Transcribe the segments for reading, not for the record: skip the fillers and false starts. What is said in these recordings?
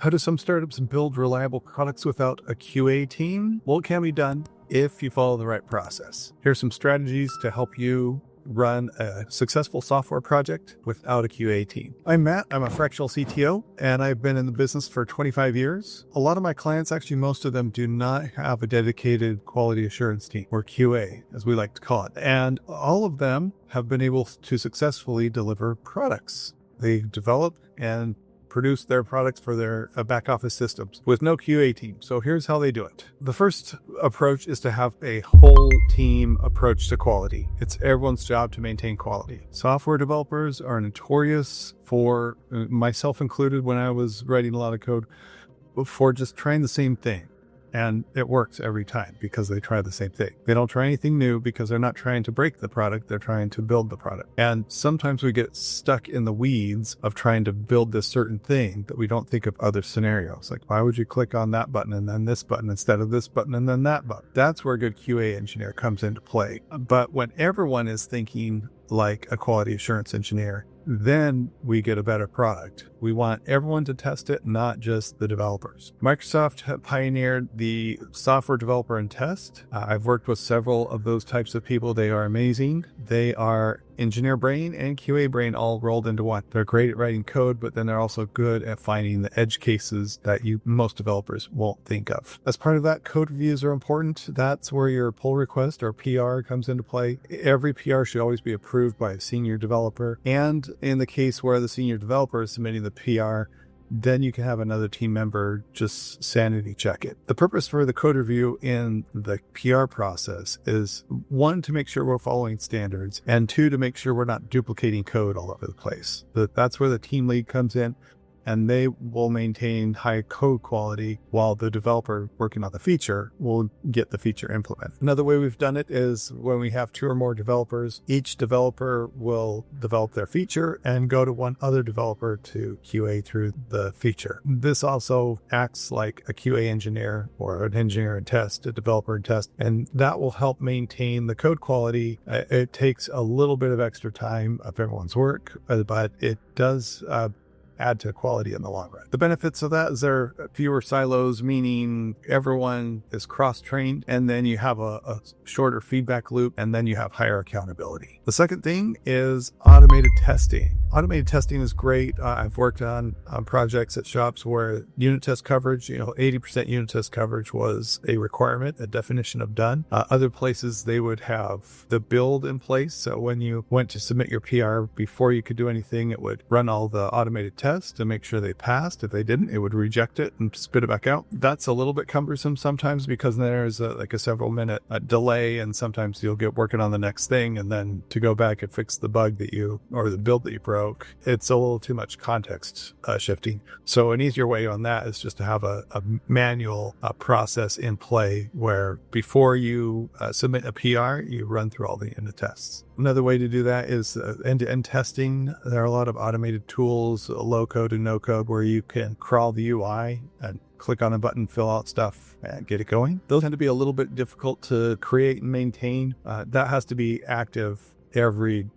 How do some startups build reliable products without a QA team? Well, it can be done if you follow the right process. Here's some strategies to help you run a successful software project without a QA team. I'm Matt. I'm a fractional CTO, and I've been in the business for 25 years. A lot of my clients, actually most of them, do not have a dedicated quality assurance team, or QA, as we like to call it. And all of them have been able to successfully deliver products. They develop and produce their products for their back office systems with no QA team. So here's how they do it. The first approach is to have a whole team approach to quality. It's everyone's job to maintain quality. Software developers are notorious for, myself included when I was writing a lot of code, for just trying the same thing. And it works every time because they try the same thing. They don't try anything new because they're not trying to break the product. They're trying to build the product. And sometimes we get stuck in the weeds of trying to build this certain thing that we don't think of other scenarios. Like, why would you click on that button and then this button instead of this button and then that button? That's where a good QA engineer comes into play. But when everyone is thinking like a quality assurance engineer, then we get a better product. We want everyone to test it, not just the developers. Microsoft pioneered the software developer and test. I've worked with several of those types of people. They are amazing. They are engineer brain and QA brain all rolled into one. They're great at writing code, but then they're also good at finding the edge cases that most developers won't think of. As part of that, code reviews are important. That's where your pull request or PR comes into play. Every PR should always be approved by a senior developer. And in the case where the senior developer is submitting the PR, then you can have another team member just sanity check it. The purpose for the code review in the PR process is, one, to make sure we're following standards, and two, to make sure we're not duplicating code all over the place. That's where the team lead comes in, and they will maintain high code quality while the developer working on the feature will get the feature implemented. Another way we've done it is when we have two or more developers, each developer will develop their feature and go to one other developer to QA through the feature. This also acts like a QA engineer or an engineer in test, a developer in test, and that will help maintain the code quality. It takes a little bit of extra time of everyone's work, but it does add to quality in the long run. The benefits of that is there are fewer silos, meaning everyone is cross-trained, and then you have a shorter feedback loop, and then you have higher accountability. The second thing is automated testing. Automated testing is great. I've worked on projects at shops where unit test coverage, 80% unit test coverage was a requirement, a definition of done. Other places, they would have the build in place. So when you went to submit your PR, before you could do anything, it would run all the automated tests to make sure they passed. If they didn't, it would reject it and spit it back out. That's a little bit cumbersome sometimes because there's a several minute delay, and sometimes you'll get working on the next thing, and then to go back and fix the bug or the build that you broke, it's a little too much context shifting. So an easier way on that is just to have a manual process in play where before you submit a PR, you run through all the unit tests. Another way to do that is end-to-end testing. There are a lot of automated tools, low code and no code, where you can crawl the UI and click on a button, fill out stuff, and get it going. Those tend to be a little bit difficult to create and maintain. That has to be active every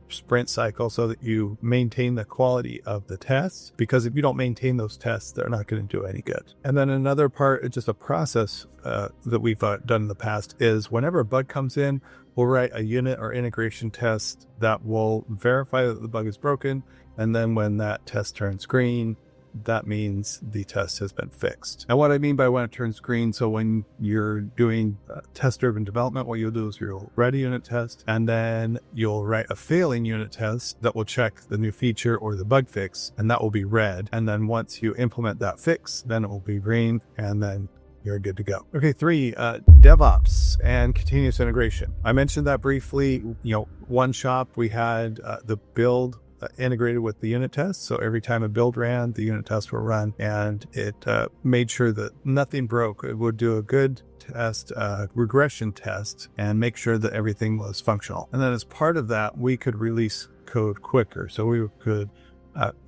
sprint cycle so that you maintain the quality of the tests, because if you don't maintain those tests, they're not going to do any good. And then another part, just a process that we've done in the past, is whenever a bug comes in, we'll write a unit or integration test that will verify that the bug is broken. And then when that test turns green, that means the test has been fixed. And what I mean by when it turns green, so when you're doing test-driven development, what you'll do is you'll write a unit test, and then you'll write a failing unit test that will check the new feature or the bug fix, and that will be red. And then once you implement that fix, then it will be green, and then you're good to go. Okay, 3, DevOps and continuous integration. I mentioned that briefly. One shop, we had the build integrated with the unit test. So every time a build ran, the unit test will run, and it made sure that nothing broke. It would do a good test, regression test, and make sure that everything was functional. And then as part of that, we could release code quicker. So we could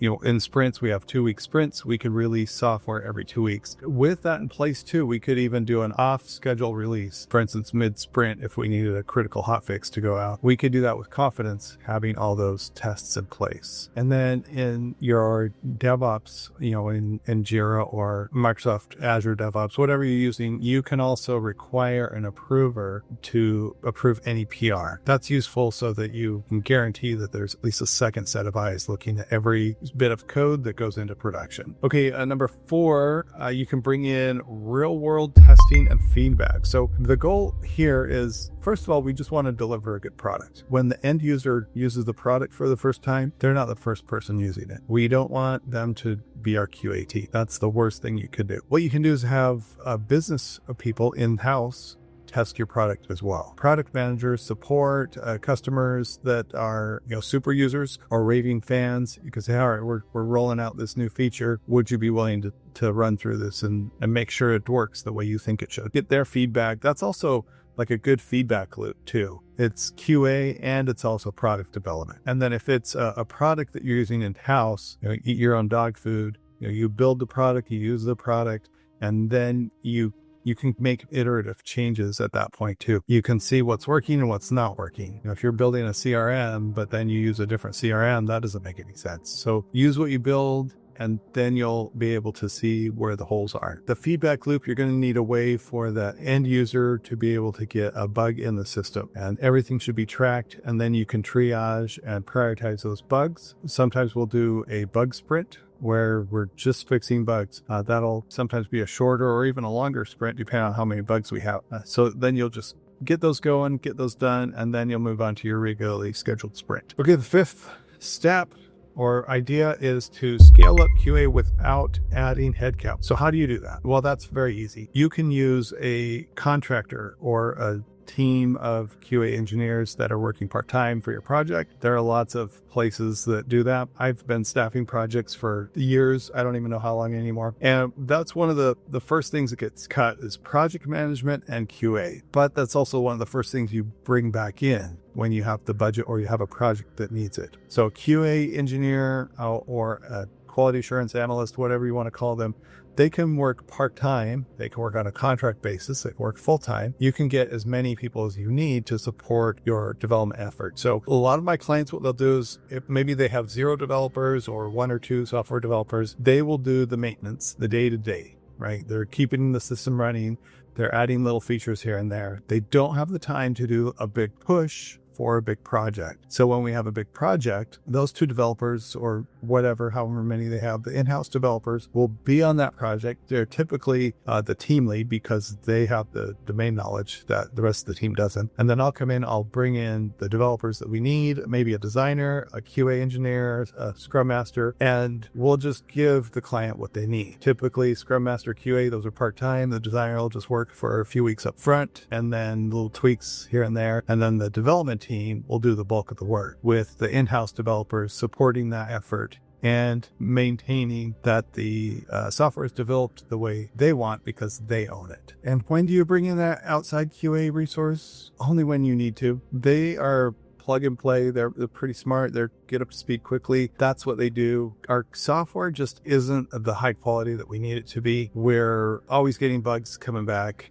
In sprints, we have 2-week sprints. We could release software every 2 weeks. With that in place too, we could even do an off-schedule release. For instance, mid-sprint, if we needed a critical hotfix to go out, we could do that with confidence, having all those tests in place. And then in your DevOps, in Jira or Microsoft Azure DevOps, whatever you're using, you can also require an approver to approve any PR. That's useful so that you can guarantee that there's at least a second set of eyes looking at every bit of code that goes into production. Okay, number 4, you can bring in real-world testing and feedback. So the goal here is, first of all, we just want to deliver a good product. When the end user uses the product for the first time, they're not the first person using it. We don't want them to be our QA team. That's the worst thing you could do. What you can do is have business people in-house test your product as well. Product managers support customers that are super users or raving fans. You can say, all right, we're rolling out this new feature. Would you be willing to run through this and make sure it works the way you think it should? Get their feedback. That's also like a good feedback loop too. It's QA and it's also product development. And then if it's a product that you're using in-house, eat your own dog food, you build the product, you use the product, and then you can make iterative changes at that point too. You can see what's working and what's not working. If you're building a CRM, but then you use a different CRM, that doesn't make any sense. So use what you build, and then you'll be able to see where the holes are. The feedback loop, you're going to need a way for the end user to be able to get a bug in the system, and everything should be tracked, and then you can triage and prioritize those bugs. Sometimes we'll do a bug sprint where we're just fixing bugs. That'll sometimes be a shorter or even a longer sprint, depending on how many bugs we have. So then you'll just get those going, get those done, and then you'll move on to your regularly scheduled sprint. Okay, the 5th step or idea is to scale up QA without adding headcount. So how do you do that? Well, that's very easy. You can use a contractor or a team of QA engineers that are working part-time for your project. There are lots of places that do that. I've been staffing projects for years. I don't even know how long anymore. And that's one of the first things that gets cut is project management and QA. But that's also one of the first things you bring back in when you have the budget or you have a project that needs it. So QA engineer or a quality assurance analyst, whatever you want to call them, they can work part-time. They can work on a contract basis. They can work full-time. You can get as many people as you need to support your development effort. So a lot of my clients, what they'll do is if maybe they have 0 developers or 1 or 2 software developers, they will do the maintenance, the day-to-day, right? They're keeping the system running. They're adding little features here and there. They don't have the time to do a big push for a big project. So when we have a big project, those 2 developers or whatever, however many they have, the in-house developers will be on that project. They're typically the team lead because they have the domain knowledge that the rest of the team doesn't. And then I'll come in, I'll bring in the developers that we need, maybe a designer, a QA engineer, a Scrum Master, and we'll just give the client what they need. Typically Scrum Master, QA, those are part-time. The designer will just work for a few weeks up front and then little tweaks here and there. And then the development team will do the bulk of the work with the in-house developers supporting that effort and maintaining that the software is developed the way they want because they own it. And when do you bring in that outside QA resource? Only when you need to. They are plug and play. They're pretty smart. They're get up to speed quickly. That's what they do. Our software just isn't of the high quality that we need it to be. We're always getting bugs coming back.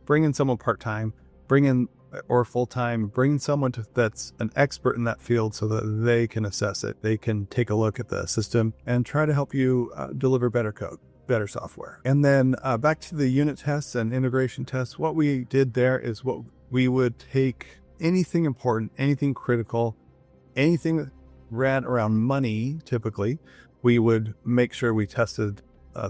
Bring in someone part-time. Bring in or full-time, bring someone that's an expert in that field so that they can assess it. They can take a look at the system and try to help you deliver better code, better software. And then back to the unit tests and integration tests, what we did there is what we would take anything important, anything critical, anything that ran around money, typically, we would make sure we tested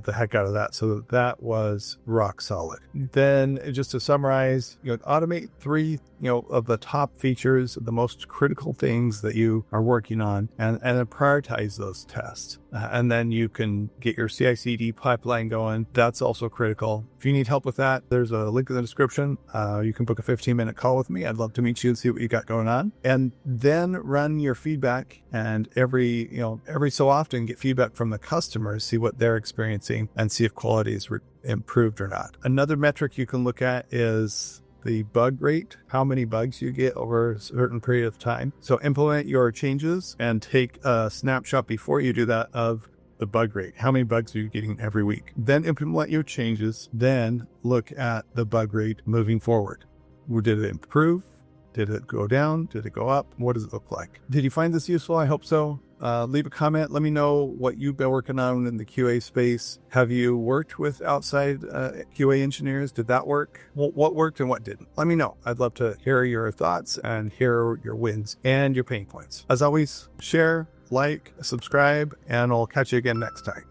the heck out of that so that was rock solid. Then just to summarize, automate 3 of the top features, the most critical things that you are working on, and then prioritize those tests. And then you can get your CI/CD pipeline going. That's also critical. If you need help with that, there's a link in the description. You can book a 15-minute call with me. I'd love to meet you and see what you got going on. And then run your feedback, and every so often get feedback from the customers, see what they're experiencing, and see if quality is improved or not. Another metric you can look at is the bug rate, how many bugs you get over a certain period of time. So implement your changes and take a snapshot before you do that of the bug rate. How many bugs are you getting every week? Then implement your changes. Then look at the bug rate moving forward. Did it improve? Did it go down? Did it go up? What does it look like? Did you find this useful? I hope so. Leave a comment. Let me know what you've been working on in the QA space. Have you worked with outside QA engineers? Did that work? What worked and what didn't? Let me know. I'd love to hear your thoughts and hear your wins and your pain points. As always, share, like, subscribe, and I'll catch you again next time.